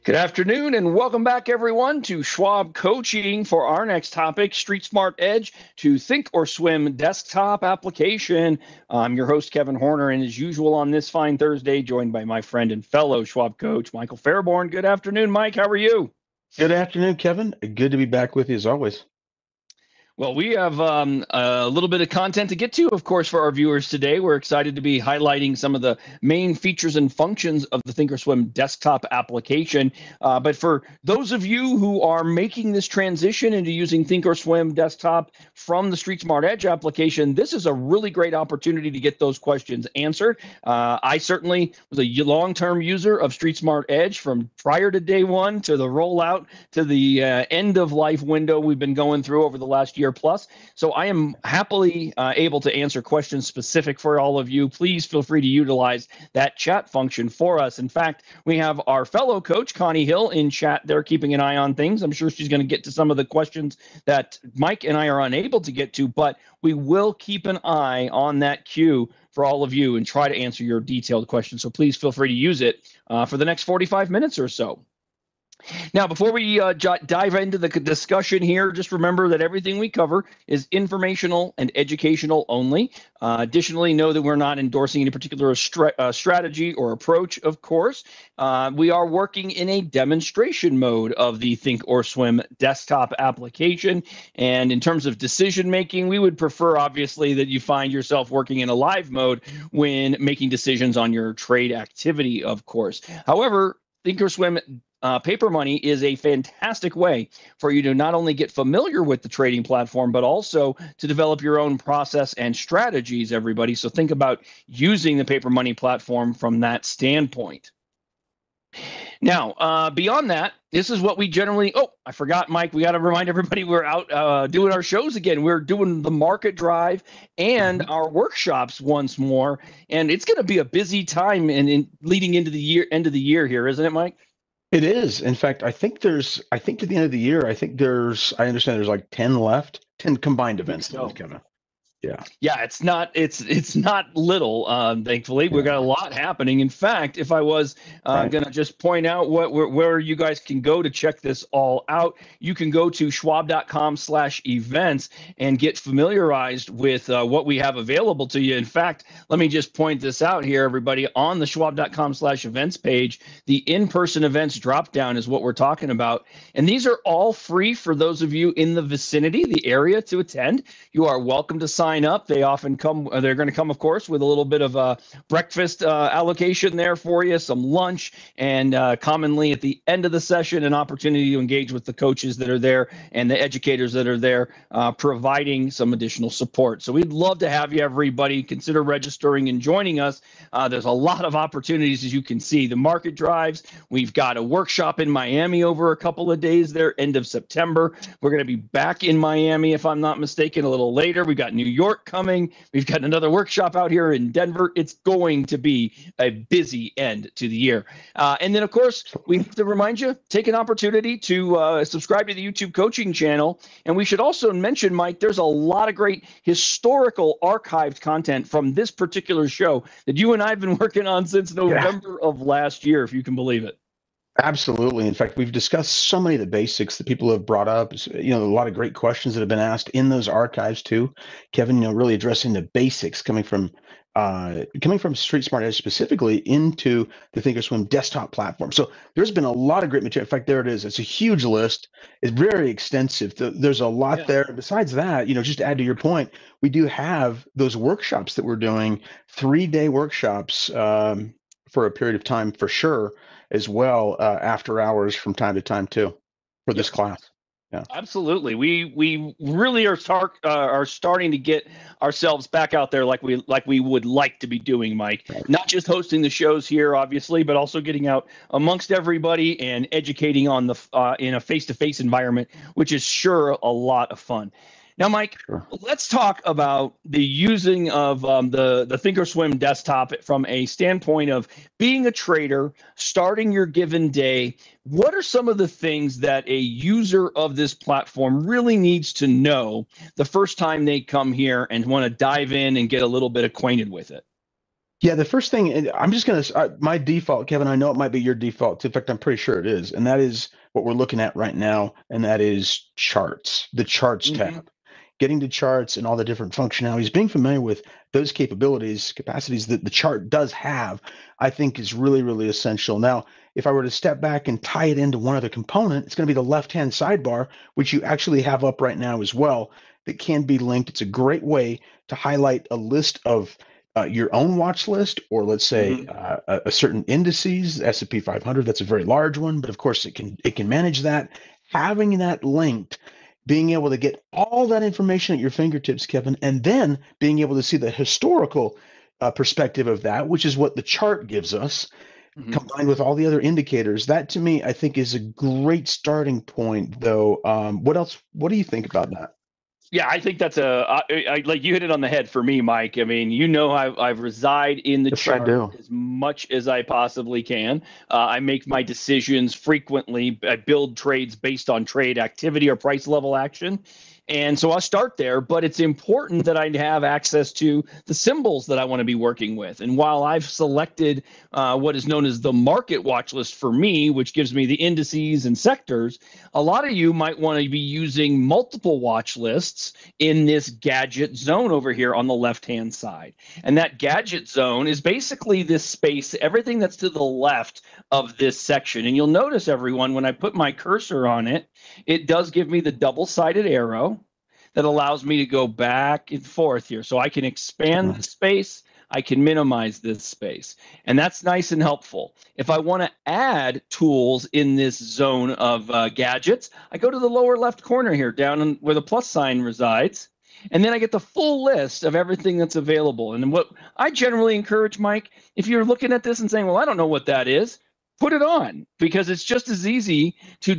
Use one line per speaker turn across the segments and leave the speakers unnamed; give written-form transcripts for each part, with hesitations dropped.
Good afternoon and welcome back, everyone, to Schwab Coaching for our next topic, Street Smart Edge to Thinkorswim desktop application. I'm your host, Kevin Horner, and as usual on this fine Thursday, joined by my friend and fellow Schwab coach, Michael Fairborn. Good afternoon, Mike. How are you?
Good afternoon, Kevin. Good to be back with you as always.
Well, we have a little bit of content to get to, of course, for our viewers today. We're excited to be highlighting some of the main features and functions of the Thinkorswim desktop application. But for those of you who are making this transition into using Thinkorswim desktop from the Street Smart Edge application, this is a really great opportunity to get those questions answered. I certainly was a long-term user of Street Smart Edge from prior to day one to the rollout to the end of life window we've been going through over the last year plus. So I am happily able to answer questions specific for all of you. Please feel free to utilize that chat function for us. In fact, we have our fellow coach, Connie Hill, in chat there keeping an eye on things. I'm sure she's going to get to some of the questions that Mike and I are unable to get to, but we will keep an eye on that queue for all of you and try to answer your detailed questions. So please feel free to use it for the next 45 minutes or so. Now, before we dive into the discussion here, just remember that everything we cover is informational and educational only. Additionally, know that we're not endorsing any particular strategy or approach, of course. We are working in a demonstration mode of the Thinkorswim desktop application. And in terms of decision making, we would prefer, obviously, that you find yourself working in a live mode when making decisions on your trade activity, of course. However, Thinkorswim Paper Money is a fantastic way for you to not only get familiar with the trading platform, but also to develop your own process and strategies, everybody. So think about using the Paper Money platform from that standpoint. Now, beyond that, this is what we generally, I forgot, Mike, we got to remind everybody we're out doing our shows again. We're doing the market drive and our workshops once more, and it's going to be a busy time in leading into the end of the year here, isn't it, Mike?
It is. In fact, I think to the end of the year, I understand there's like 10 left, 10 combined events, Kevin.
Yeah, it's not little. Thankfully, we've got a lot happening. In fact, if I was going to just point out where you guys can go to check this all out, you can go to schwab.com/events and get familiarized with what we have available to you. In fact, let me just point this out here, everybody. On the schwab.com/events page, the in-person events drop-down is what we're talking about. And these are all free for those of you in the vicinity, the area to attend. You are welcome to sign up. They often come, they're going to come, of course, with a little bit of a breakfast allocation there for you, some lunch, and commonly at the end of the session, an opportunity to engage with the coaches that are there and the educators that are there, providing some additional support. So we'd love to have you, everybody. Consider registering and joining us. There's a lot of opportunities, as you can see. The market drives. We've got a workshop in Miami over a couple of days there, end of September. We're going to be back in Miami, if I'm not mistaken, a little later. We've got New York coming. We've got another workshop out here in Denver. It's going to be a busy end to the year. And then, of course, we have to remind you, take an opportunity to subscribe to the YouTube coaching channel. And we should also mention, Mike, there's a lot of great historical archived content from this particular show that you and I have been working on since November of last year, if you can believe it.
Absolutely. In fact, we've discussed so many of the basics that people have brought up. A lot of great questions that have been asked in those archives too. Kevin, really addressing the basics coming from Street Smart Edge specifically into the Thinkorswim desktop platform. So there's been a lot of great material. In fact, there it is. It's a huge list. It's very extensive. There's a lot there. Besides that, just to add to your point, we do have those workshops that we're doing, 3-day workshops for a period of time for sure, as well, after hours from time to time too, for this class. Yeah,
absolutely. We really are starting to get ourselves back out there like we would like to be doing, Mike. Right. Not just hosting the shows here, obviously, but also getting out amongst everybody and educating on the in a face-to-face environment, which is sure a lot of fun. Now, Mike, let's talk about the using of the Thinkorswim desktop from a standpoint of being a trader, starting your given day. What are some of the things that a user of this platform really needs to know the first time they come here and want to dive in and get a little bit acquainted with it?
Yeah, the first thing, and I'm just going to, my default, Kevin, I know it might be your default. In fact, I'm pretty sure it is. And that is what we're looking at right now. And that is charts, the charts
Hmm.
tab. Getting to charts and all the different functionalities, being familiar with those capabilities, capacities that the chart does have, I think is really, really essential. Now, if I were to step back and tie it into one other component, it's going to be the left-hand sidebar, which you actually have up right now as well, that can be linked. It's a great way to highlight a list of your own watch list, or let's say
Hmm.
a certain indices, S&P 500. That's a very large one, but of course it can manage that. Having that linked, being able to get all that information at your fingertips, Kevin, and then being able to see the historical perspective of that, which is what the chart gives us,
Hmm.
combined with all the other indicators. That to me, I think, is a great starting point. Though, what else? What do you think about that?
Yeah, I think that's like you hit it on the head for me, Mike. I mean, I've reside in the
Yes, I
chart
do.
as much as I possibly can. I make my decisions frequently. I build trades based on trade activity or price level action. And so I'll start there, but it's important that I have access to the symbols that I want to be working with. And while I've selected what is known as the market watch list for me, which gives me the indices and sectors, a lot of you might want to be using multiple watch lists in this gadget zone over here on the left-hand side. And that gadget zone is basically this space, everything that's to the left of this section. And you'll notice, everyone, when I put my cursor on it, it does give me the double-sided arrow that allows me to go back and forth here. So I can expand the
Nice.
space, I can minimize this space. And that's nice and helpful. If I want to add tools in this zone of gadgets, I go to the lower left corner here, down where the plus sign resides. And then I get the full list of everything that's available. And what I generally encourage, Mike, if you're looking at this and saying, well, I don't know what that is, put it on, because it's just as easy to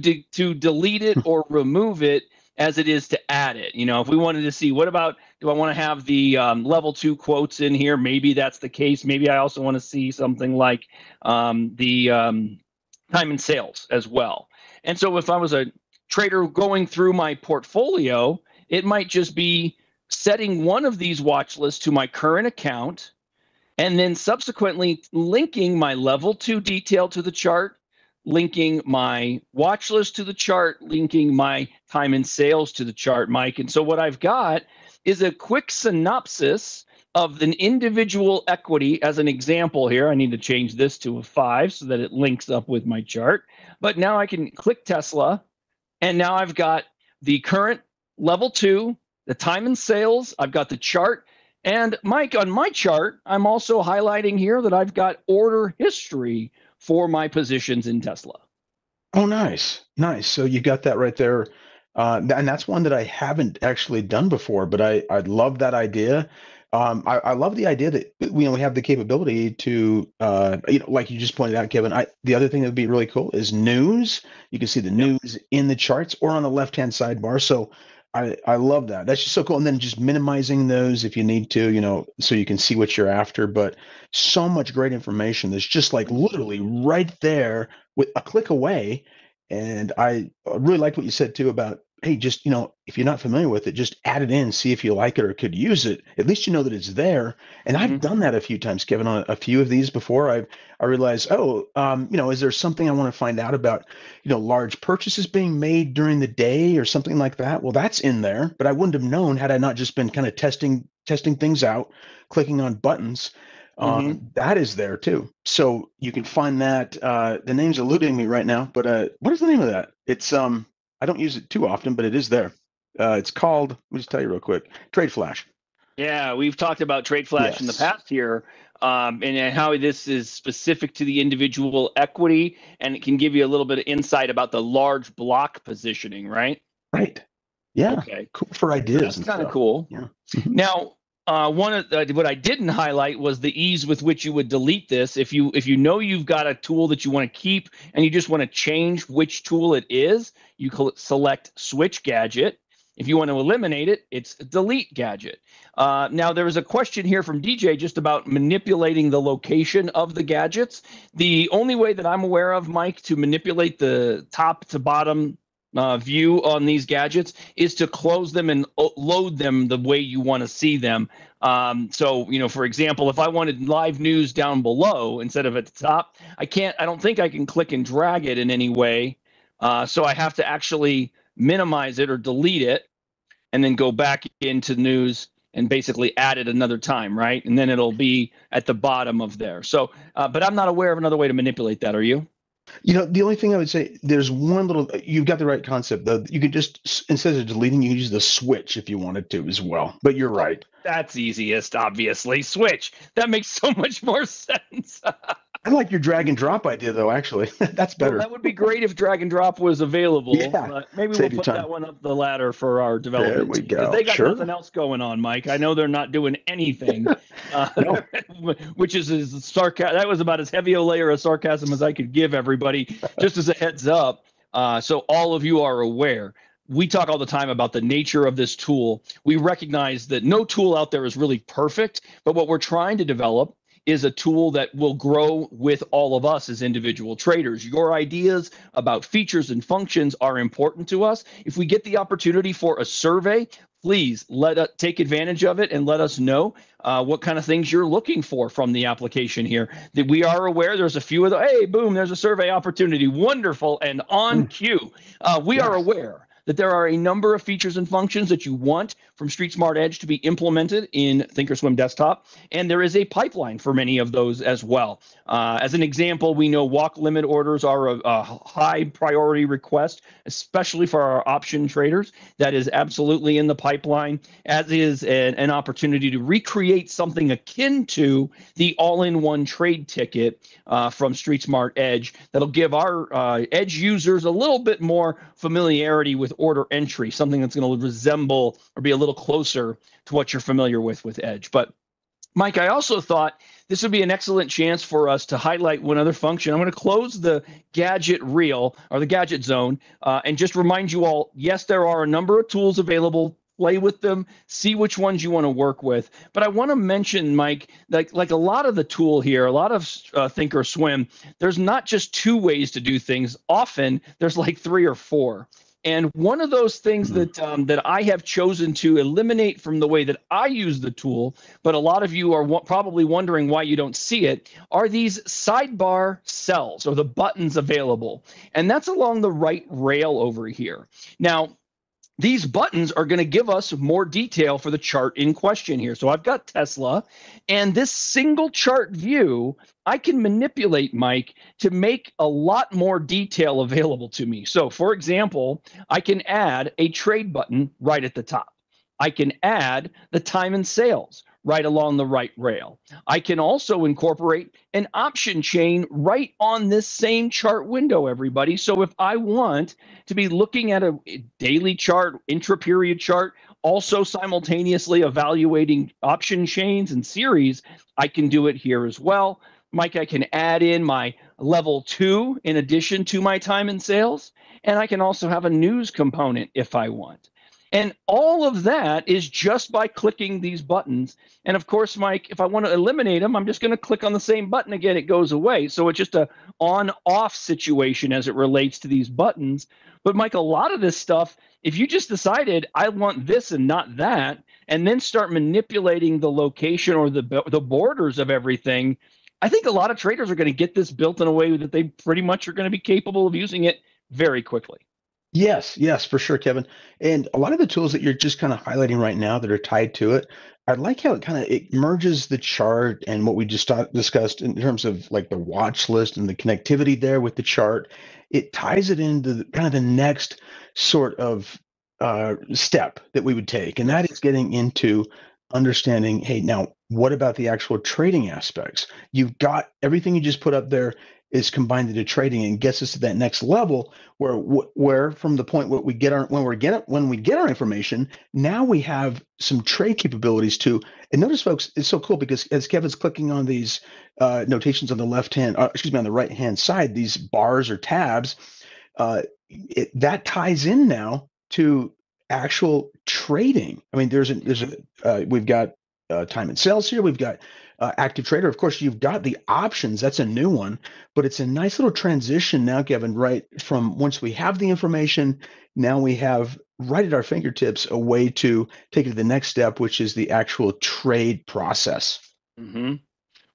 delete it or remove it as it is to add it. If we wanted to see, what about, do I want to have the level 2 quotes in here? Maybe that's the case. Maybe I also want to see something like the time and sales as well. And so if I was a trader going through my portfolio, it might just be setting one of these watch lists to my current account and then subsequently linking my level 2 detail to the chart, linking my watch list to the chart, linking my time and sales to the chart, Mike. And so what I've got is a quick synopsis of an individual equity. As an example here, I need to change this to a 5 so that it links up with my chart. But now I can click Tesla, and now I've got the current level 2, the time and sales, I've got the chart. And Mike, on my chart, I'm also highlighting here that I've got order history for my positions in Tesla.
Oh, nice, nice. So you got that right there, and that's one that I haven't actually done before. But I love that idea. I love the idea that we have the capability to like you just pointed out, Kevin. The other thing that would be really cool is news. You can see the
Yep.
news in the charts or on the left-hand sidebar. So I love that. That's just so cool. And then just minimizing those if you need to, so you can see what you're after. But so much great information that's just like literally right there with a click away. And I really liked what you said too about, hey, just, if you're not familiar with it, just add it in, see if you like it or could use it. At least you know that it's there. And I've
Mm-hmm.
done that a few times, Kevin, on a few of these before. I realized, oh, is there something I want to find out about, large purchases being made during the day or something like that? Well, that's in there, but I wouldn't have known had I not just been kind of testing things out, clicking on buttons.
Mm-hmm.
That is there too. So you can find that. The name's eluding me right now, but what is the name of that? It's I don't use it too often, but it is there. It's called. Let me just tell you real quick. Trade Flash.
Yeah, we've talked about Trade Flash in the
Yes.
past here, and how this is specific to the individual equity, and it can give you a little bit of insight about the large block positioning, right?
Right. Yeah.
Okay,
Cool for
so
ideas
that's
and
kind of
stuff.
cool.
Yeah. Mhm.
Now, one of what I didn't highlight was the ease with which you would delete this. If you know you've got a tool that you want to keep and you just want to change which tool it is, you select Switch Gadget. If you want to eliminate it, it's Delete Gadget. Now, there was a question here from DJ just about manipulating the location of the gadgets. The only way that I'm aware of, Mike, to manipulate the top to bottom view on these gadgets is to close them and load them the way you want to see them. So, for example, if I wanted live news down below instead of at the top, I don't think I can click and drag it in any way. So I have to actually minimize it or delete it and then go back into news and basically add it another time, right? And then it'll be at the bottom of there. So, but I'm not aware of another way to manipulate that. Are you?
The only thing I would say, there's one little, you've got the right concept though. You could just, instead of deleting, you can use the switch if you wanted to as well. But you're right.
That's easiest, obviously. Switch. That makes so much more sense.
I like your drag and drop idea though, actually. That's better.
Well, that would be great if drag and drop was available.
Yeah.
Maybe we'll put that one up the ladder for our developers.
There we go.
They got nothing else going on, Mike. I know they're not doing anything, which is sarcasm. That was about as heavy a layer of sarcasm as I could give everybody, just as a heads up. So all of you are aware. We talk all the time about the nature of this tool. We recognize that no tool out there is really perfect, but what we're trying to develop is a tool that will grow with all of us as individual traders. Your ideas about features and functions are important to us. If we get the opportunity for a survey, please take advantage of it and let us know what kind of things you're looking for from the application here. That we are aware there's a few of the, hey, boom, there's a survey opportunity. Wonderful and on cue. We are aware that there are a number of features and functions that you want from StreetSmart Edge to be implemented in Thinkorswim Desktop, and there is a pipeline for many of those as well. As an example, we know walk limit orders are a high priority request, especially for our option traders. That is absolutely in the pipeline, as is an opportunity to recreate something akin to the all-in-one trade ticket from StreetSmart Edge that'll give our Edge users a little bit more familiarity with order entry, something that's going to resemble or be a little closer to what you're familiar with Edge. But Mike, I also thought this would be an excellent chance for us to highlight one other function. I'm going to close the gadget reel or the gadget zone and just remind you all, yes, there are a number of tools available. Play with them, see which ones you want to work with. But I want to mention, Mike, like a lot of the tool here, a lot of Thinkorswim, there's not just two ways to do things. Often there's like 3 or 4. And one of those things that I have chosen to eliminate from the way that I use the tool, but a lot of you are probably wondering why you don't see it, are these sidebar cells or the buttons available. And that's along the right rail over here. Now, these buttons are going to give us more detail for the chart in question here. So I've got Tesla, and this single chart view, I can manipulate, Mike, to make a lot more detail available to me. So for example, I can add a trade button right at the top. I can add the time and sales right along the right rail. I can also incorporate an option chain right on this same chart window, everybody. So if I want to be looking at a daily chart, intra-period chart, also simultaneously evaluating option chains and series, I can do it here as well. Mike, I can add in my level 2 in addition to my time and sales, and I can also have a news component if I want. And all of that is just by clicking these buttons. And of course, Mike, if I want to eliminate them, I'm just going to click on the same button again, it goes away. So it's just a on-off situation as it relates to these buttons. But Mike, a lot of this stuff, if you just decided I want this and not that, and then start manipulating the location or the borders of everything, I think a lot of traders are going to get this built in a way that they pretty much are going to be capable of using it very quickly.
Yes, for sure, Kevin. And a lot of the tools that you're just kind of highlighting right now that are tied to it, I like how it merges the chart and what we just discussed in terms of like the watch list and the connectivity there with the chart. It ties it into kind of the next sort of step that we would take, and that is getting into understanding, hey, now what about the actual trading aspects? You've got everything you just put up there is combined into trading and gets us to that next level where from the point where we get our when we get our information, now we have some trade capabilities too. And notice, folks, it's so cool because as Kevin's clicking on these notations on the on the right hand side, these bars or tabs, that ties in now to actual trading. I mean, we've got time and sales here. We've got active trader. Of course, you've got the options. That's a new one, but it's a nice little transition now, Kevin, right from once we have the information, now we have right at our fingertips a way to take it to the next step, which is the actual trade process.
Mm-hmm.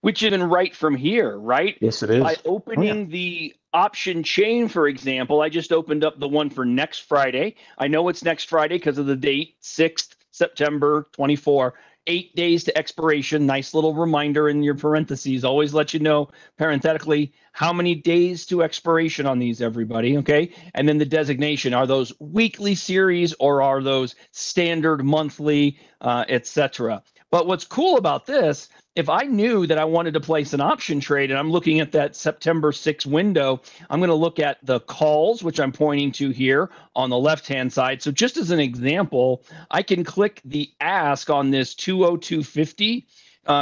Which you can write from here, right?
Yes, it is.
By opening the option chain, for example, I just opened up the one for next Friday. I know it's next Friday because of the date, 6th September 24. 8 days to expiration. Nice little reminder in your parentheses. Always let you know parenthetically how many days to expiration on these, everybody. Okay. And then the designation. Are those weekly series or are those standard monthly, etc.? But what's cool about this, if I knew that I wanted to place an option trade and I'm looking at that September 6 window, I'm going to look at the calls, which I'm pointing to here on the left-hand side. So just as an example, I can click the ask on this 20250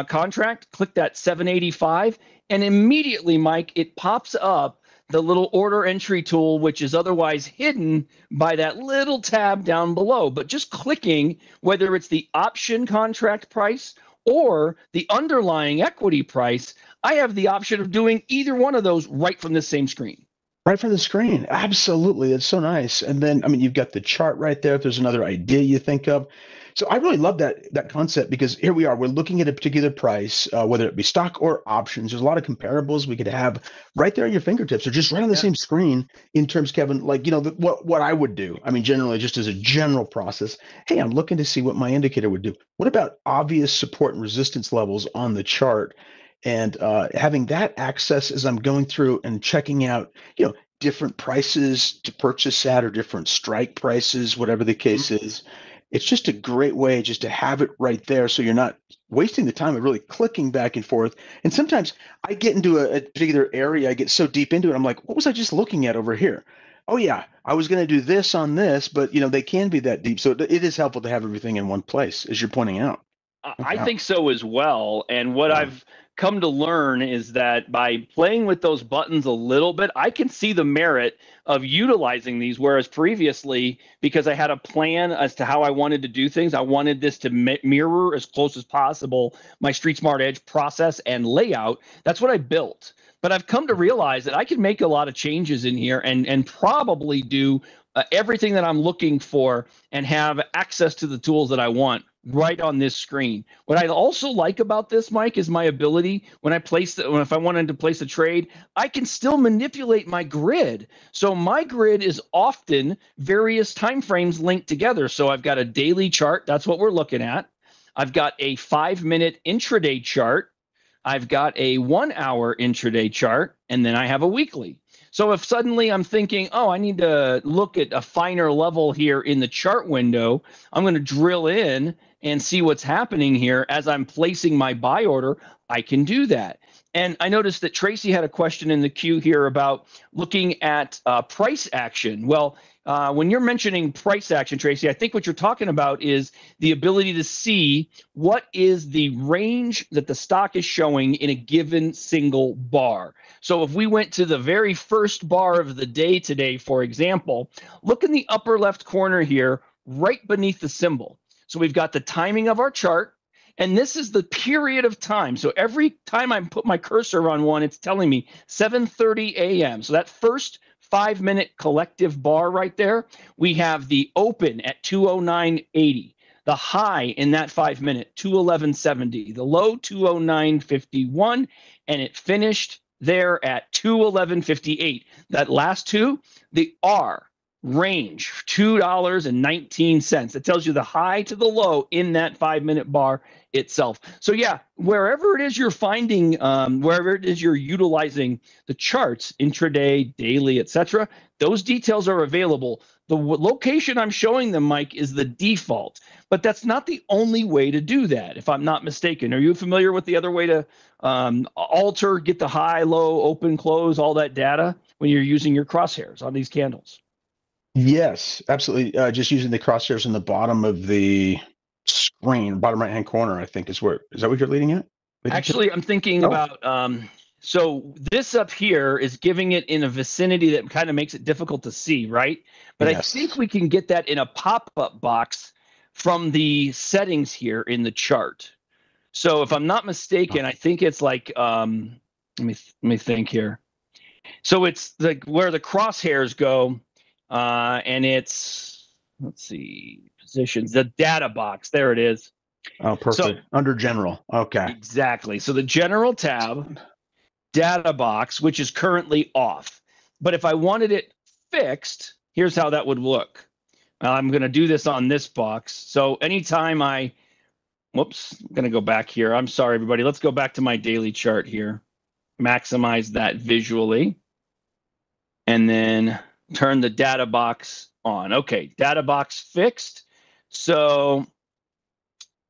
contract, click that 785, and immediately, Mike, it pops up the little order entry tool, which is otherwise hidden by that little tab down below. But just clicking, whether it's the option contract price or the underlying equity price, I have the option of doing either one of those right from the same screen.
Right from the screen. Absolutely. That's so nice. And then, I mean, you've got the chart right there. If there's another idea you think of. So I really love that concept because here we are. We're looking at a particular price, whether it be stock or options. There's a lot of comparables we could have right there at your fingertips or just right on the same screen in terms, Kevin, like, what I would do. I mean, generally, just as a general process, hey, I'm looking to see what my indicator would do. What about obvious support and resistance levels on the chart? And having that access as I'm going through and checking out, different prices to purchase at or different strike prices, whatever the case is. It's just a great way just to have it right there so you're not wasting the time of really clicking back and forth. And sometimes I get into a particular area, I get so deep into it, I'm like, what was I just looking at over here? Oh, yeah, I was going to do this on this, but, they can be that deep. So it is helpful to have everything in one place, as you're pointing out.
I think so as well. And what I've come to learn is that by playing with those buttons a little bit, I can see the merit of utilizing these. Whereas previously, because I had a plan as to how I wanted to do things, I wanted this to mirror as close as possible my Street Smart Edge process and layout. That's what I built. But I've come to realize that I can make a lot of changes in here and probably do everything that I'm looking for and have access to the tools that I want right on this screen. What I also like about this, Mike, is my ability if I wanted to place a trade, I can still manipulate my grid. So my grid is often various time frames linked together. So I've got a daily chart. That's what we're looking at. I've got a 5-minute intraday chart. I've got a 1-hour intraday chart, and then I have a weekly. So if suddenly I'm thinking, oh, I need to look at a finer level here in the chart window, I'm going to drill in and see what's happening here as I'm placing my buy order. I can do that. And I noticed that Tracy had a question in the queue here about looking at price action. Well, when you're mentioning price action, Tracy, I think what you're talking about is the ability to see what is the range that the stock is showing in a given single bar. So if we went to the very first bar of the day today, for example, look in the upper left corner here, right beneath the symbol. So we've got the timing of our chart, and this is the period of time. So every time I put my cursor on one, it's telling me 7:30 a.m. So that first 5-minute collective bar right there, we have the open at 209.80, the high in that 5-minute 211.70, the low 209.51, and it finished there at 211.58. That last two, the R range, $2.19. It tells you the high to the low in that 5-minute bar itself. So yeah, wherever it is you're finding, wherever it is you're utilizing the charts, intraday, daily, etc., those details are available. The location I'm showing them, Mike, is the default, but that's not the only way to do that, if I'm not mistaken. Are you familiar with the other way to alter, get the high, low, open, close, all that data when you're using your crosshairs on these candles?
Yes, absolutely. Just using the crosshairs in the bottom of the screen, bottom right-hand corner, I think is that what you're leading at?
Actually, I'm thinking about, so this up here is giving it in a vicinity that kind of makes it difficult to see, right? But yes. I think we can get that in a pop-up box from the settings here in the chart. So if I'm not mistaken, I think it's like let me think here. So it's like where the crosshairs go, and it's, let's see, positions, the data box. There it is.
Oh, perfect.
So
Under general. Okay.
exactly. So the general tab, data box, which is currently off. But if I wanted it fixed, here's how that would look. I'm going to do this on this box. So anytime I'm going to go back here. I'm sorry, everybody. Let's go back to my daily chart here. Maximize that visually. And then turn the data box on. Okay, data box fixed. So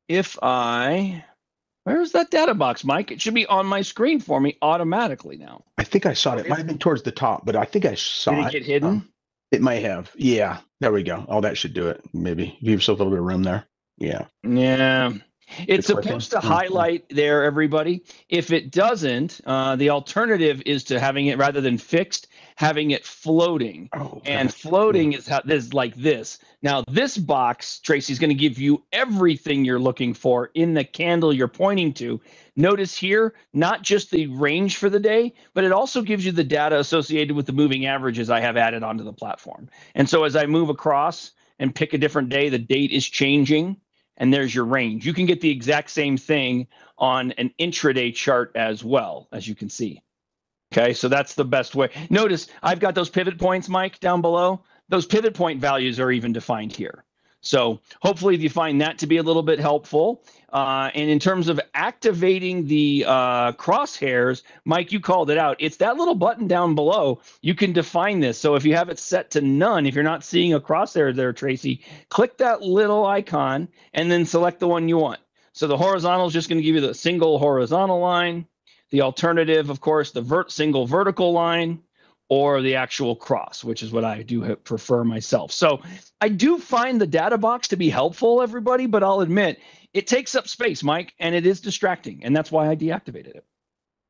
if where's that data box, Mike? It should be on my screen for me automatically now.
I think I saw it. It might have been towards the top, but I think I saw it.
Did it get hidden?
It might have. Yeah, there we go. Oh, that should do it. Maybe give yourself a little bit of room there. Yeah.
Yeah. It's supposed to highlight there, everybody. If it doesn't, the alternative is to having it, rather than fixed, having it floating.
Oh,
and floating is how this, like this. Now, this box, Tracy, is going to give you everything you're looking for in the candle you're pointing to. Notice here, not just the range for the day, but it also gives you the data associated with the moving averages I have added onto the platform. And so as I move across and pick a different day, the date is changing. And there's your range. You can get the exact same thing on an intraday chart as well, as you can see. Okay, so that's the best way. Notice I've got those pivot points, Mike, down below. Those pivot point values are even defined here. So hopefully you find that to be a little bit helpful. And in terms of activating the crosshairs, Mike, you called it out. It's that little button down below. You can define this. So if you have it set to none, if you're not seeing a crosshair there, Tracy, click that little icon and then select the one you want. So the horizontal is just going to give you the single horizontal line. The alternative, of course, the single vertical line, or the actual cross, which is what I do prefer myself. So I do find the data box to be helpful, everybody, but I'll admit it takes up space, Mike, and it is distracting, and that's why I deactivated it.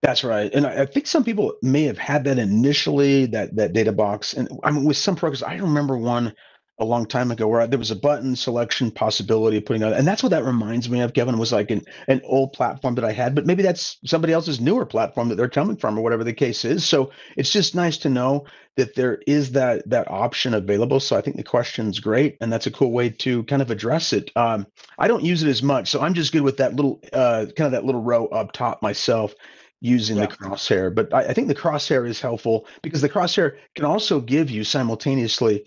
That's right. And I think some people may have had that initially, that data box. And I mean, with some programs, I remember one a long time ago where there was a button selection possibility of putting on, and that's what that reminds me of, Kevin, was like an old platform that I had, but maybe that's somebody else's newer platform that they're coming from, or whatever the case is. So it's just nice to know that there is that option available. So I think the question's great, and that's a cool way to kind of address it. I don't use it as much, so I'm just good with that little kind of that little row up top myself, using the crosshair. But I think the crosshair is helpful because the crosshair can also give you simultaneously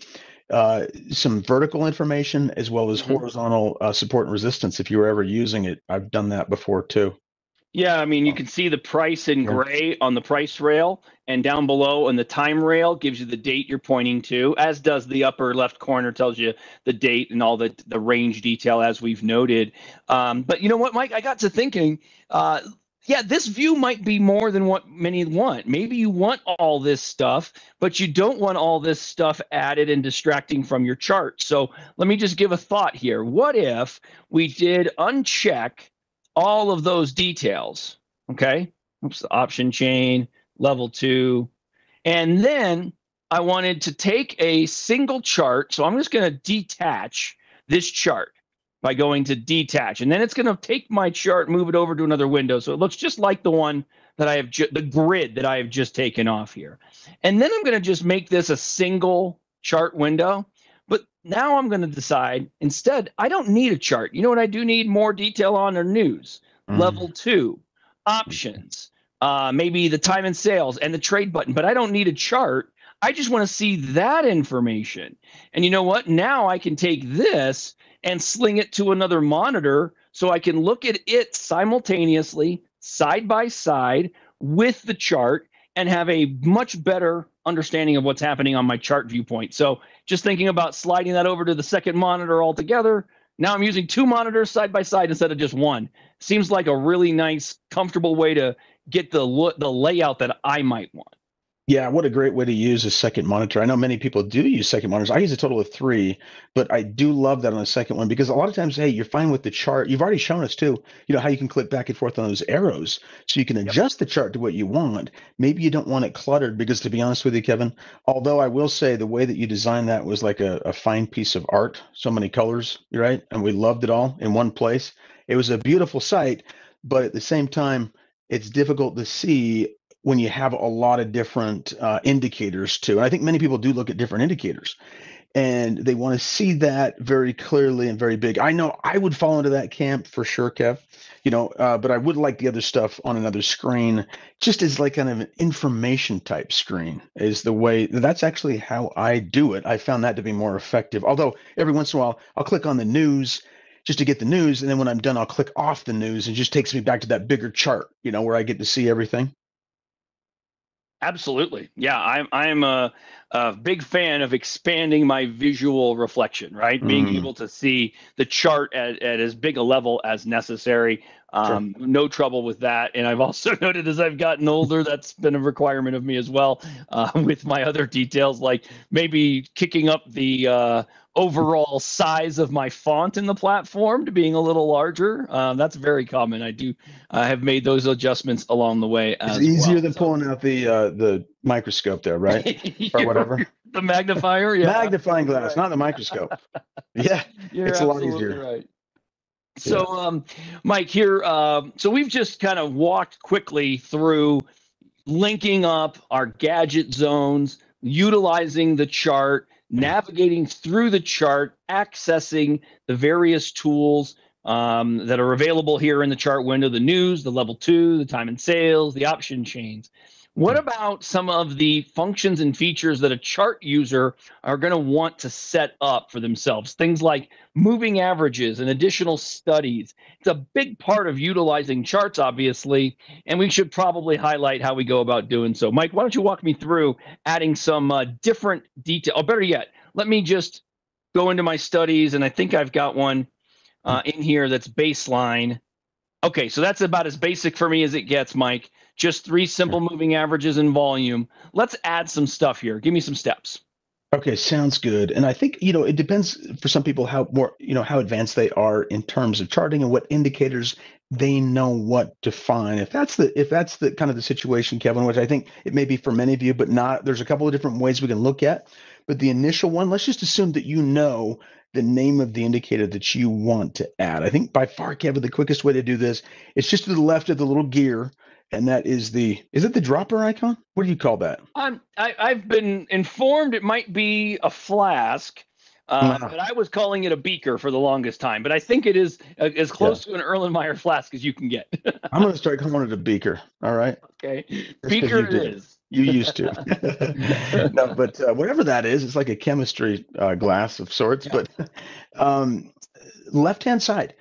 some vertical information as well as horizontal support and resistance if you were ever using it. I've done that before too.
Yeah, I mean, you can see the price in gray on the price rail, and down below on the time rail gives you the date you're pointing to, as does the upper left corner, tells you the date and all the range detail, as we've noted. But you know what, Mike, I got to thinking, yeah, this view might be more than what many want. Maybe you want all this stuff, but you don't want all this stuff added and distracting from your chart. So let me just give a thought here. What if we did uncheck all of those details? Okay. Oops, the option chain, level 2. And then I wanted to take a single chart. So I'm just going to detach this chart by going to detach, and then it's going to take my chart, move it over to another window, so it looks just like the one that I have, the grid that I have just taken off here. And then I'm going to just make this a single chart window. But now I'm going to decide, instead, I don't need a chart. You know what I do need more detail on? Or news, level 2, options, maybe the time and sales and the trade button. But I don't need a chart. I just want to see that information. And you know what? Now I can take this and sling it to another monitor so I can look at it simultaneously, side by side with the chart, and have a much better understanding of what's happening on my chart viewpoint. So just thinking about sliding that over to the second monitor altogether, now I'm using 2 monitors side by side instead of just one. Seems like a really nice, comfortable way to get the layout that I might want.
Yeah, what a great way to use a second monitor. I know many people do use second monitors. I use a total of 3, but I do love that on the second one because a lot of times, hey, you're fine with the chart. You've already shown us too, how you can click back and forth on those arrows. So you can adjust the chart to what you want. Maybe you don't want it cluttered because, to be honest with you, Kevin, although I will say the way that you designed that was like a fine piece of art, so many colors, right? And we loved it all in one place. It was a beautiful sight. but at the same time, it's difficult to see when you have a lot of different indicators too. And I think many people do look at different indicators and they want to see that very clearly and very big. I know I would fall into that camp for sure, Kev. But I would like the other stuff on another screen, just as like kind of an information type screen is the way. That's actually how I do it. I found that to be more effective. Although every once in a while I'll click on the news just to get the news, and then when I'm done, I'll click off the news and it just takes me back to that bigger chart, where I get to see everything.
Absolutely. Yeah, I'm a big fan of expanding my visual reflection, right? Being able to see the chart at as big a level as necessary.
Sure.
No trouble with that. And I've also noted as I've gotten older, that's been a requirement of me as well, with my other details, like maybe kicking up the overall size of my font in the platform to being a little larger. That's very common. I have made those adjustments along the way as
It's easier
well.
than pulling out the microscope there, right? Or whatever.
The magnifier, yeah.
Magnifying glass, not the microscope. Yeah, it's a lot easier.
Right. So, Mike, here, so we've just kind of walked quickly through linking up our gadget zones, utilizing the chart, navigating through the chart, accessing the various tools that are available here in the chart window, the news, the level 2, the time and sales, the option chains. What about some of the functions and features that a chart user are going to want to set up for themselves? Things like moving averages and additional studies. It's a big part of utilizing charts, obviously, and we should probably highlight how we go about doing so. Mike, why don't you walk me through adding some different detail, or better yet, let me just go into my studies, and I think I've got one in here that's baseline. Okay, so that's about as basic for me as it gets, Mike. Just 3 simple moving averages and volume. Let's add some stuff here. Give me some steps.
Okay, sounds good. And I think, it depends for some people how advanced they are in terms of charting and what indicators they know what to find. If that's the kind of the situation, Kevin, which I think it may be for many of you, but not, there's a couple of different ways we can look at. But the initial one, let's just assume that you know the name of the indicator that you want to add. I think by far, Kevin, the quickest way to do this is just to the left of the little gear. And that is it the dropper icon? What do you call that?
I've been informed it might be a flask, but I was calling it a beaker for the longest time. But I think it is as close to an Erlenmeyer flask as you can get.
I'm going to start calling it a beaker. All right.
Okay. Beaker it is.
You used to. No, but whatever that is, it's like a chemistry glass of sorts. Yeah. But left-hand side,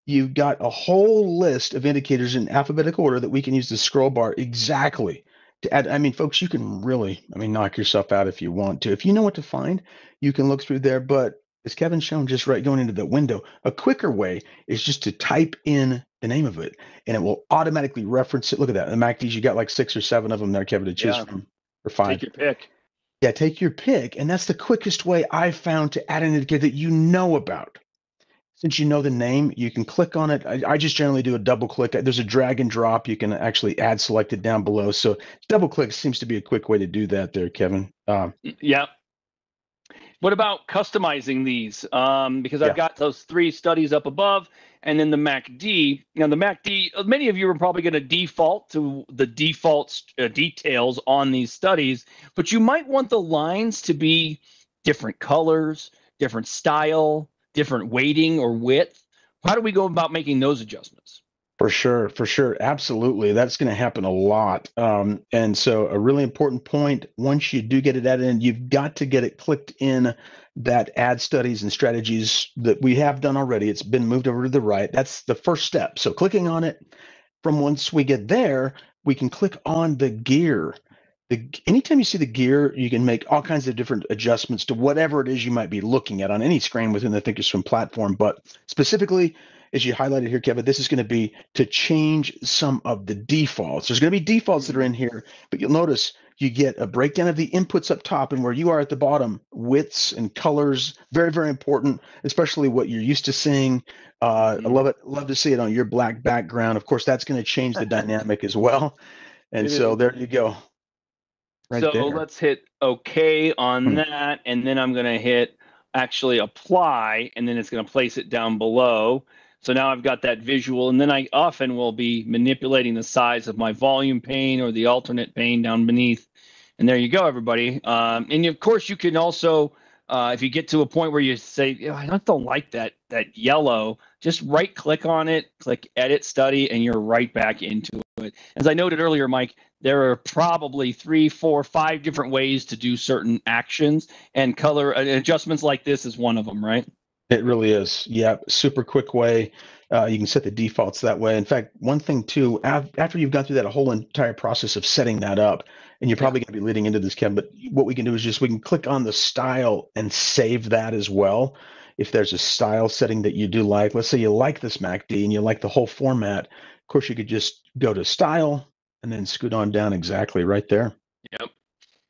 you've got a whole list of indicators in alphabetical order that we can use the scroll bar exactly to add. I mean, folks, you can really, knock yourself out if you want to. If you know what to find, you can look through there. But as Kevin's shown, just right going into the window, a quicker way is just to type in the name of it, and it will automatically reference it. Look at that. The MACDs, you got like 6 or 7 of them there, Kevin, to choose from, or 5.
Take your pick.
Yeah, take your pick. And that's the quickest way I've found to add an indicator that you know about. Since you know the name, you can click on it. I just generally do a double click. There's a drag and drop. You can actually add selected down below. So double click seems to be a quick way to do that there, Kevin.
Yeah. What about customizing these? Because I've got those 3 studies up above and then the MACD. Now, the MACD, many of you are probably going to default to the default details on these studies, but you might want the lines to be different colors, different style, different weighting or width. How do we go about making those adjustments?
For sure. Absolutely. That's going to happen a lot. And so a really important point, once you do get it added in, you've got to get it clicked in that add studies and strategies that we have done already. It's been moved over to the right. That's the first step. So clicking on it, from once we get there, we can click on the gear. Anytime you see the gear, you can make all kinds of different adjustments to whatever it is you might be looking at on any screen within the Thinkorswim platform. But specifically, as you highlighted here, Kevin, this is going to be to change some of the defaults. There's going to be defaults that are in here, but you'll notice you get a breakdown of the inputs up top, and where you are at the bottom, widths and colors, very, very important, especially what you're used to seeing. I love to see it on your black background. Of course, that's going to change the dynamic as well. And so there you go.
Let's hit OK on that, and then I'm going to hit actually apply, and then it's going to place it down below. So now I've got that visual, and then I often will be manipulating the size of my volume pane or the alternate pane down beneath. And there you go, everybody. And of course, you can also, if you get to a point where you say, I don't like that yellow, just right click on it, click Edit Study, and you're right back into it. As I noted earlier, Mike, there are probably 3, 4, 5 different ways to do certain actions, and color adjustments like this is one of them, right?
It really is. Yeah, super quick way. You can set the defaults that way. In fact, one thing too, after you've gone through that whole entire process of setting that up, and you're probably going to be leading into this, Kevin, but what we can do is just we can click on the style and save that as well. If there's a style setting that you do like, let's say you like this MACD and you like the whole format, of course, you could just go to style and then scoot on down exactly right there.
Yep.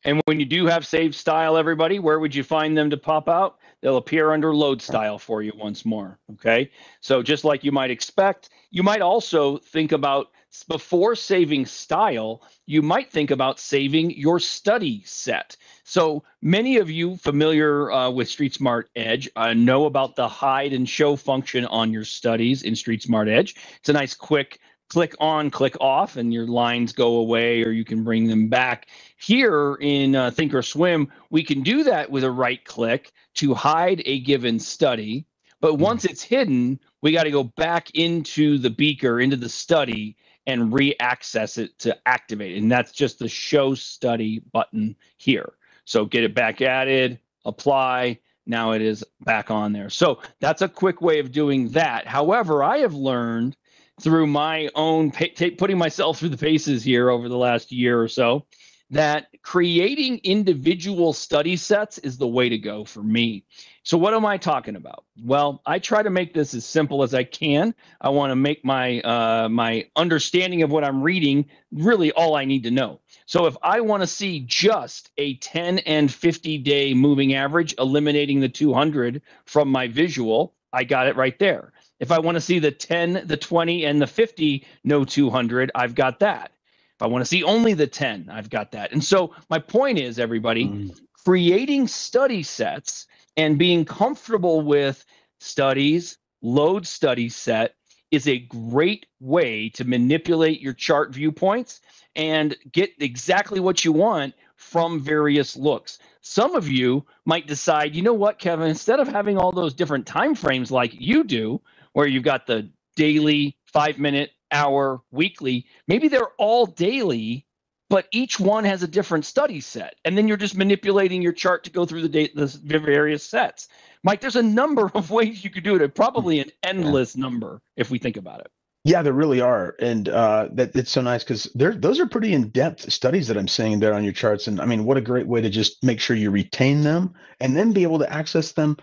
And when you do have saved style, everybody, where would you find them to pop out? They'll appear under load style for you once more. Okay. So just like you might expect, you might also think about, before saving style, you might think about saving your study set. So many of you familiar with StreetSmart Edge know about the hide and show function on your studies in StreetSmart Edge. It's a nice quick click on, click off, and your lines go away, or you can bring them back. Here in Thinkorswim, we can do that with a right click to hide a given study. But once it's hidden, we got to go back into the beaker, into the study, and re-access it to activate it. And that's just the show study button here. So get it back added, apply. Now it is back on there. So that's a quick way of doing that. However, I have learned through my own putting myself through the paces here over the last year or so, that creating individual study sets is the way to go for me. So what am I talking about? Well, I try to make this as simple as I can. I want to make my my understanding of what I'm reading really all I need to know. So if I want to see just a 10 and 50 day moving average, eliminating the 200 from my visual, I got it right there. If I want to see the 10, the 20, and the 50, no 200, I've got that. If I want to see only the 10, I've got that. And so my point is, everybody, creating study sets and being comfortable with studies, load study set, is a great way to manipulate your chart viewpoints and get exactly what you want from various looks. Some of you might decide, you know what, Kevin, instead of having all those different time frames like you do, where you've got the daily, 5-minute, hour, weekly, maybe they're all daily, but each one has a different study set. And then you're just manipulating your chart to go through the various sets. Mike, there's a number of ways you could do it, probably an endless number if we think about it.
Yeah, there really are. And that it's so nice because those are pretty in-depth studies that I'm seeing there on your charts. And I mean, what a great way to just make sure you retain them and then be able to access them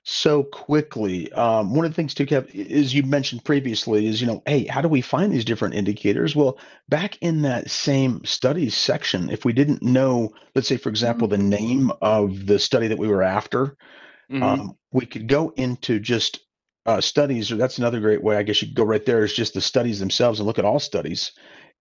so quickly. One of the things too, Kev, is you mentioned previously is, hey, how do we find these different indicators? Well, back in that same studies section, if we didn't know, let's say, for example, the name of the study that we were after, we could go into just studies, or that's another great way. I guess you could go right there is just the studies themselves and look at all studies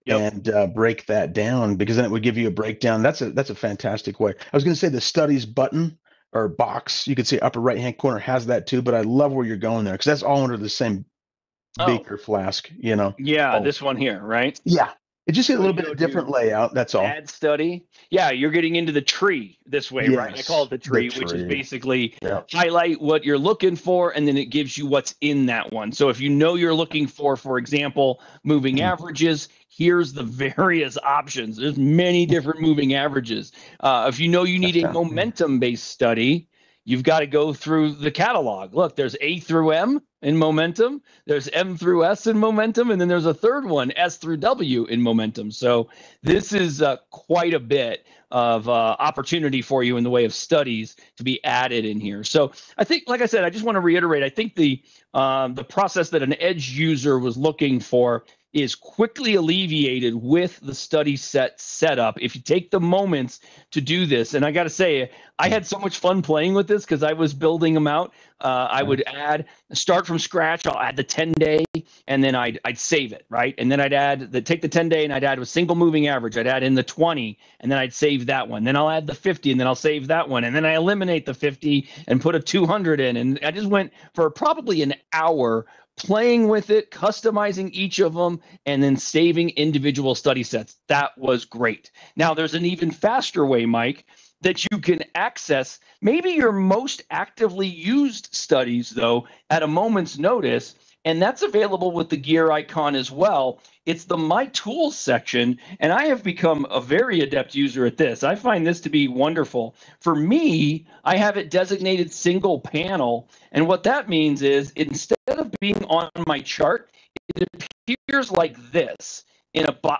and break that down, because then it would give you a breakdown. That's a fantastic way. I was going to say the studies button or box, you could see upper right hand corner has that too, but I love where you're going there because that's all under the same beaker flask,
Yeah, this one here, right?
Yeah. It just a little bit of different layout. That's all.
Add study. Yeah, you're getting into the tree this way, right? I call it the tree, which is basically highlight what you're looking for, and then it gives you what's in that one. So if you know you're looking for example, moving averages, here's the various options. There's many different moving averages. If you know you need a momentum-based study, you've got to go through the catalog. Look, there's A through M in momentum, there's M through S in momentum, and then there's a third one, S through W in momentum. So this is quite a bit of opportunity for you in the way of studies to be added in here. So I think, like I said, I just want to reiterate, I think the process that an Edge user was looking for is quickly alleviated with the study set setup if you take the moments to do this. And I got to say, I had so much fun playing with this because I was building them out. I would start from scratch. I'll add the 10-day, and then I'd save it, right? And then I'd take the 10-day and I'd add a single moving average. I'd add in the 20, and then I'd save that one. Then I'll add the 50, and then I'll save that one. And then I eliminate the 50 and put a 200 in. And I just went for probably an hour playing with it, customizing each of them, and then saving individual study sets. That was great. Now, there's an even faster way, Mike, that you can access maybe your most actively used studies, though, at a moment's notice. And that's available with the gear icon as well. It's the My Tools section, and I have become a very adept user at this. I find this to be wonderful. For me, I have it designated single panel, and what that means is instead of being on my chart, it appears like this in a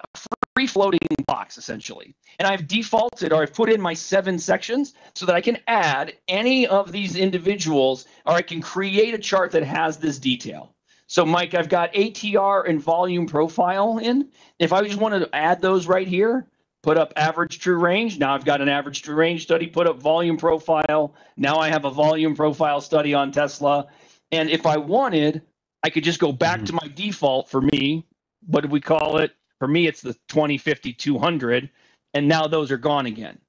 free-floating box, essentially. And I've defaulted, or I've put in my 7 sections so that I can add any of these individuals, or I can create a chart that has this detail. So, Mike, I've got ATR and volume profile in. If I just wanted to add those right here, put up average true range. Now I've got an average true range study, put up volume profile. Now I have a volume profile study on Tesla. And if I wanted, I could just go back to my default for me. What do we call it? For me, it's the 2050 200. And now those are gone again.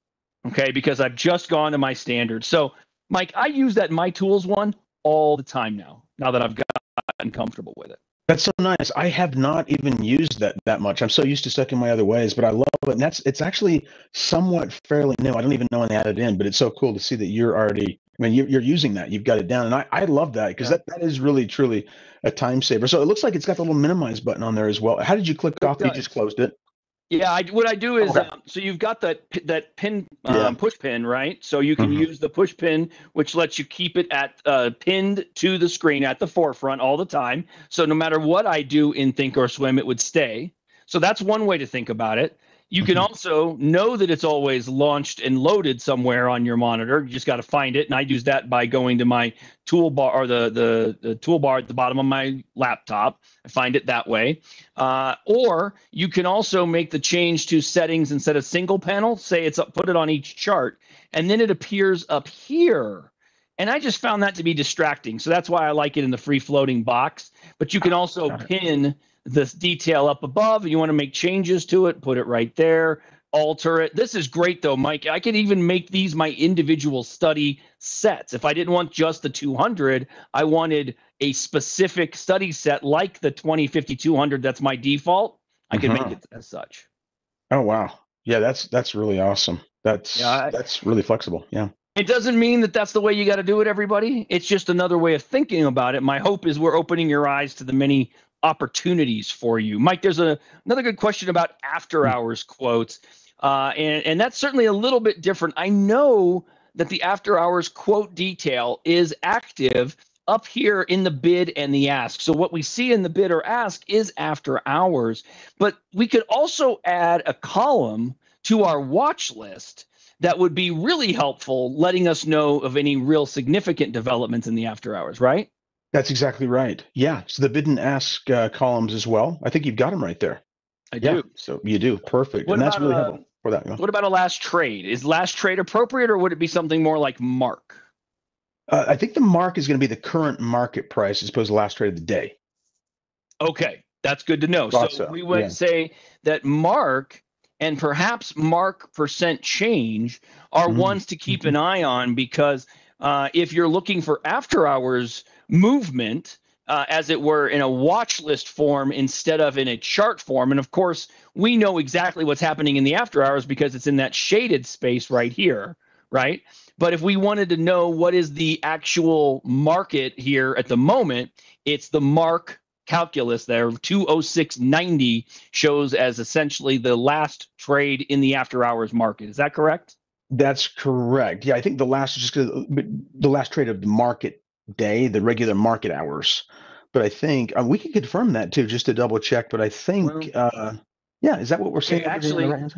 Okay, because I've just gone to my standard. So, Mike, I use that My Tools one all the time now that I've gotten comfortable with it.
That's so nice. I have not even used that much. I'm so used to stuck in my other ways, but I love it. And it's actually somewhat fairly new. I don't even know when they added it in, but it's so cool to see that you're already, I mean, you're using that. You've got it down. And I love that because that is really, truly a time saver. So it looks like it's got the little minimize button on there as well. How did you click off? You just closed it?
Yeah, what I do is, so you've got that pin, push pin, right? So you can use the push pin, which lets you keep it at pinned to the screen at the forefront all the time. So no matter what I do in Thinkorswim, it would stay. So that's one way to think about it. You can also know that it's always launched and loaded somewhere on your monitor. You just got to find it. And I use that by going to my toolbar, or the toolbar at the bottom of my laptop. I find it that way. Or you can also make the change to settings instead of single panel. Say it's up, put it on each chart, and then it appears up here. And I just found that to be distracting. So that's why I like it in the free floating box. But you can also pin this detail up above. You want to make changes to it, put it right there, alter it. This is great though, Mike. I could even make these my individual study sets. If I didn't want just the 200, I wanted a specific study set like the 2050 200. That's my default. I can make it as such.
Oh, wow. Yeah, that's really awesome. That's really flexible. Yeah.
It doesn't mean that that's the way you got to do it, everybody. It's just another way of thinking about it. My hope is we're opening your eyes to the many opportunities for you. Mike, there's another good question about after hours quotes. And that's certainly a little bit different. I know that the after hours quote detail is active up here in the bid and the ask. So what we see in the bid or ask is after hours, but we could also add a column to our watch list that would be really helpful, letting us know of any real significant developments in the after hours, right?
That's exactly right. Yeah. So the bid and ask columns as well. I think you've got them right there.
I do.
So you do. Perfect. And that's really helpful for that.
What about a last trade? Is last trade appropriate, or would it be something more like mark?
I think the mark is going to be the current market price as opposed to last trade of the day.
Okay. That's good to know. So we would say that mark and perhaps mark percent change are ones to keep an eye on, because if you're looking for after hours movement, as it were, in a watch list form instead of in a chart form. And of course, we know exactly what's happening in the after hours because it's in that shaded space right here, right? But if we wanted to know what is the actual market here at the moment, it's the mark calculus there. 206.90 shows as essentially the last trade in the after hours market. Is that correct?
That's correct. Yeah, I think the last is just the last trade of the market day, the regular market hours. But I think we can confirm that too, just to double check. But I think, is that what we're saying?
Actually,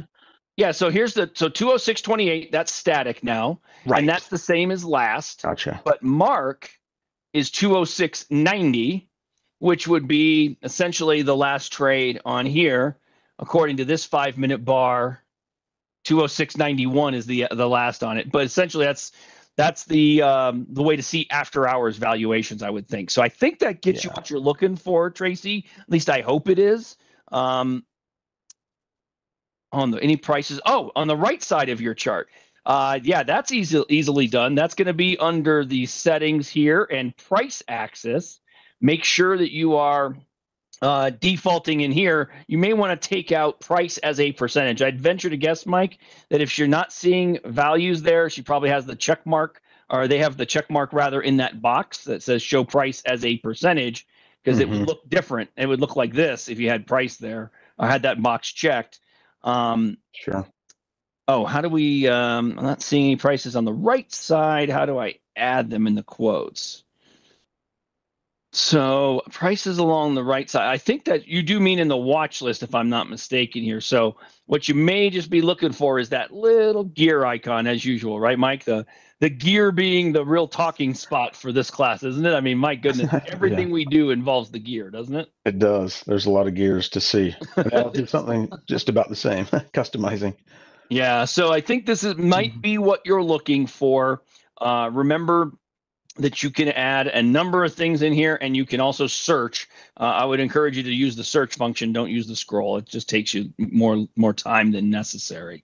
yeah. So here's so 206.28. That's static now, right? And that's the same as last.
Gotcha.
But mark is 206.90, which would be essentially the last trade on here, according to this 5-minute bar. 206.91 is the last on it. But essentially, that's the way to see after hours valuations, I would think. So I think that gets you what you're looking for, Tracy. At least I hope it is. On any prices? Oh, on the right side of your chart. That's easily done. That's going to be under the settings here and price axis. make sure that you are defaulting in here. You may want to take out price as a percentage. I'd venture to guess, Mike, that if you're not seeing values there, she probably has the check mark, or they have the check mark rather in that box that says show price as a percentage, because it would look different. It would look like this if you had price there or had that box checked.
Sure.
Oh, how do we, I'm not seeing any prices on the right side. How do I add them in the quotes? So prices along the right side. I think that you do mean in the watch list, if I'm not mistaken here. So what you may just be looking for is that little gear icon as usual, right, Mike? The gear being the real talking spot for this class, isn't it? I mean, my goodness, everything we do involves the gear, doesn't it?
It does. There's a lot of gears to see. And I'll do something just about the same, customizing.
Yeah, so I think this might be what you're looking for. Remember that you can add a number of things in here, and you can also search. I would encourage you to use the search function. Don't use the scroll. It just takes you more time than necessary.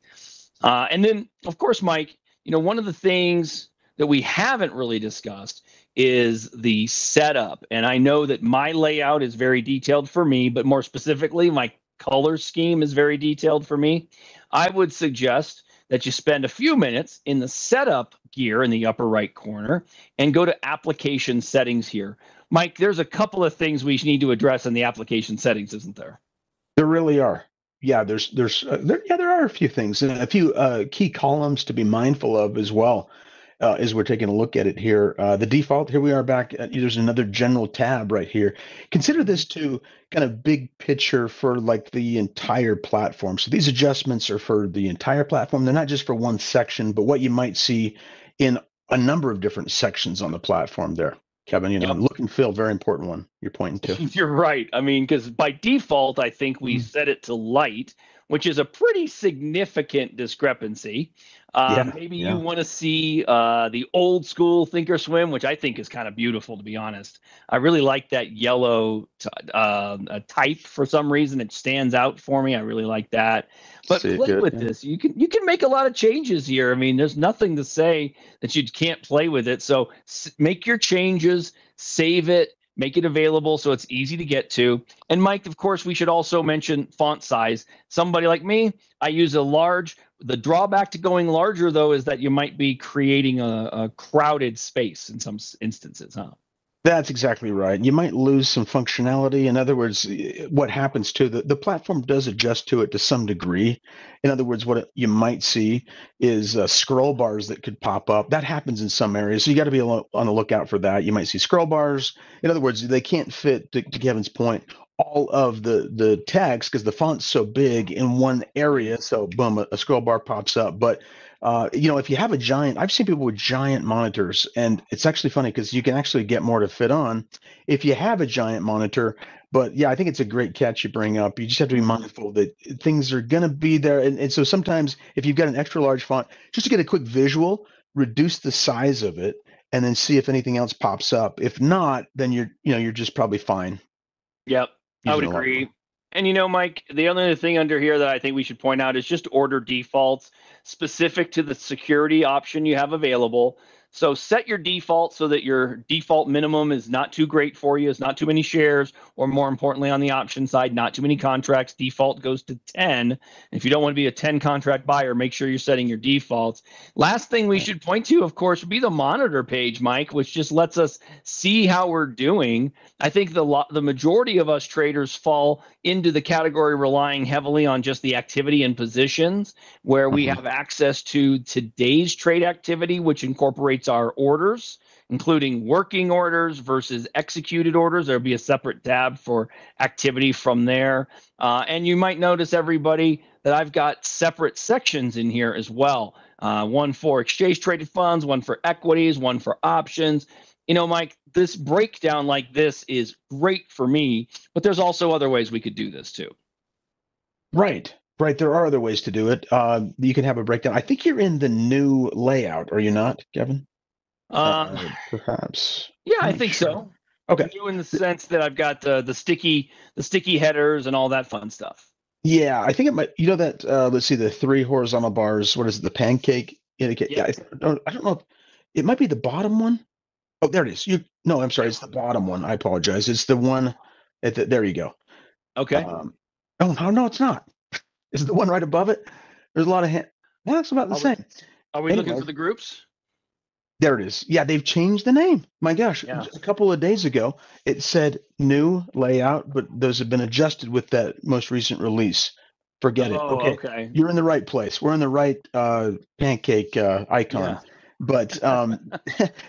And then, of course, Mike, one of the things that we haven't really discussed is the setup. And I know that my layout is very detailed for me, but more specifically, my color scheme is very detailed for me. I would suggest that you spend a few minutes in the setup gear in the upper right corner and go to application settings here. Mike, there's a couple of things we need to address in the application settings, isn't there?
There really are. Yeah, there are a few things and a few key columns to be mindful of as well. As we're taking a look at it here, the default, here we are back. There's another general tab right here. Consider this to kind of big picture for like the entire platform. So these adjustments are for the entire platform. They're not just for one section, but what you might see in a number of different sections on the platform there. Kevin, look and feel, very important one you're pointing to.
You're right. I mean, because by default, I think we set it to light, which is a pretty significant discrepancy. Maybe you want to see the old school Thinkorswim, which I think is kind of beautiful, to be honest. I really like that yellow type for some reason. It stands out for me. I really like that. But play with this. You can make a lot of changes here. I mean, there's nothing to say that you can't play with it. So make your changes, save it, make it available so it's easy to get to. And Mike, of course, we should also mention font size. Somebody like me, I use a large. The drawback to going larger, though, is that you might be creating a crowded space in some instances, huh?
That's exactly right. You might lose some functionality. In other words, what happens to the platform does adjust to it to some degree. In other words, what you might see is scroll bars that could pop up. That happens in some areas. So you got to be on the lookout for that. You might see scroll bars. In other words, they can't fit, to Kevin's point, all of the text because the font's so big in one area. So boom, a scroll bar pops up. But if you have a giant, I've seen people with giant monitors, and it's actually funny because you can actually get more to fit on if you have a giant monitor. But yeah, I think it's a great catch you bring up. You just have to be mindful that things are going to be there. And so sometimes if you've got an extra large font, just to get a quick visual, reduce the size of it and then see if anything else pops up. If not, then you're just probably fine.
Yep, I would agree. And Mike, the other thing under here that I think we should point out is just order defaults specific to the security option you have available. So set your default so that your default minimum is not too great for you. It's not too many shares, or more importantly, on the option side, not too many contracts. Default goes to 10. And if you don't want to be a 10 contract buyer, make sure you're setting your defaults. Last thing we should point to, of course, would be the monitor page, Mike, which just lets us see how we're doing. I think the majority of us traders fall into the category relying heavily on just the activity and positions, where we have access to today's trade activity, which incorporates our orders, including working orders versus executed orders. There'll be a separate tab for activity from there. And you might notice, everybody, that I've got separate sections in here as well. One for exchange traded funds, one for equities, one for options. Mike, this breakdown like this is great for me, but there's also other ways we could do this too.
Right. There are other ways to do it. You can have a breakdown. I think you're in the new layout, are you not, Kevin? Perhaps.
Yeah, I think so.
Okay.
New in the sense that I've got the sticky headers and all that fun stuff.
Yeah, I think it might. That. Let's see, the 3 horizontal bars. What is it? The pancake indicate? Yeah, I don't know. It might be the bottom one. Oh, there it is. No, I'm sorry. It's the bottom one. I apologize. It's the one there you go.
Okay.
Oh, no, it's not. Is it the one right above it? There's a lot of that's about the same.
Are we looking for the groups?
There it is. Yeah, they've changed the name. My gosh,
Yeah.
a couple of days ago, it said new layout, but those have been adjusted with that most recent release. Forget it. Okay. You're in the right place. We're in the right pancake icon.
Yeah.
But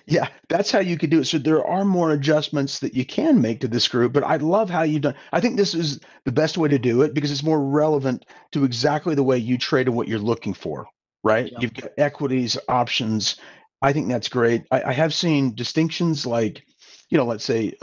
yeah, that's how you could do it. So there are more adjustments that you can make to this group, but I love how you've done. I think this is the best way to do it because it's more relevant to exactly the way you trade and what you're looking for, right?
Yep.
You've got equities, options. I think that's great. I have seen distinctions like, let's say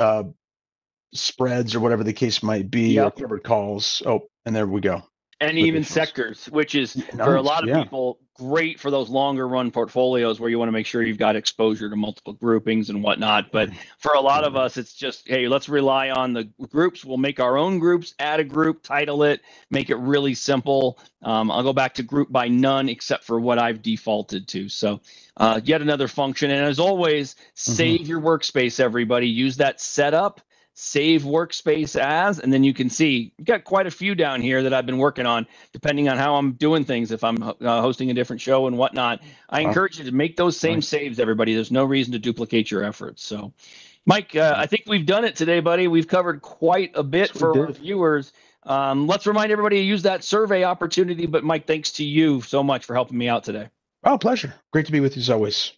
spreads or whatever the case might be, or covered calls. Oh, and there we go.
And even sectors, which is for a lot of people great for those longer run portfolios where you want to make sure you've got exposure to multiple groupings and whatnot. But for a lot of us, it's just, hey, let's rely on the groups. We'll make our own groups, add a group, title it, make it really simple. I'll go back to group by none except for what I've defaulted to. So yet another function. And as always, save your workspace, everybody. Use that setup. Save workspace as, and then you can see we've got quite a few down here that I've been working on, depending on how I'm doing things. If I'm hosting a different show and whatnot, I encourage you to make those same saves, everybody. There's no reason to duplicate your efforts. So, Mike, I think we've done it today, buddy. We've covered quite a bit for our viewers. Let's remind everybody to use that survey opportunity. But Mike, thanks to you so much for helping me out today.
Oh, pleasure. Great to be with you as always.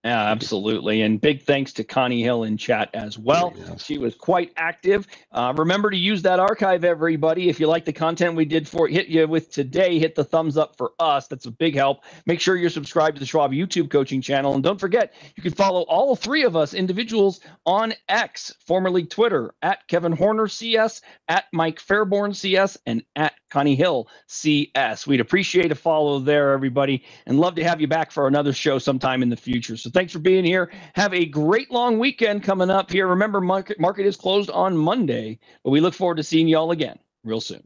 Yeah, absolutely. And big thanks to Connie Hill in chat as well. She was quite active. Remember to use that archive, everybody. If you like the content we did hit you with today, hit the thumbs up for us. That's a big help. Make sure you're subscribed to the Schwab YouTube coaching channel. And don't forget, you can follow all three of us individuals on X, formerly Twitter, at Kevin Horner CS, at Mike Fairborn CS, and at Connie Hill CS. We'd appreciate a follow there, everybody, and love to have you back for another show sometime in the future. So thanks for being here. Have a great long weekend coming up here. Remember, market is closed on Monday, but we look forward to seeing you all again real soon.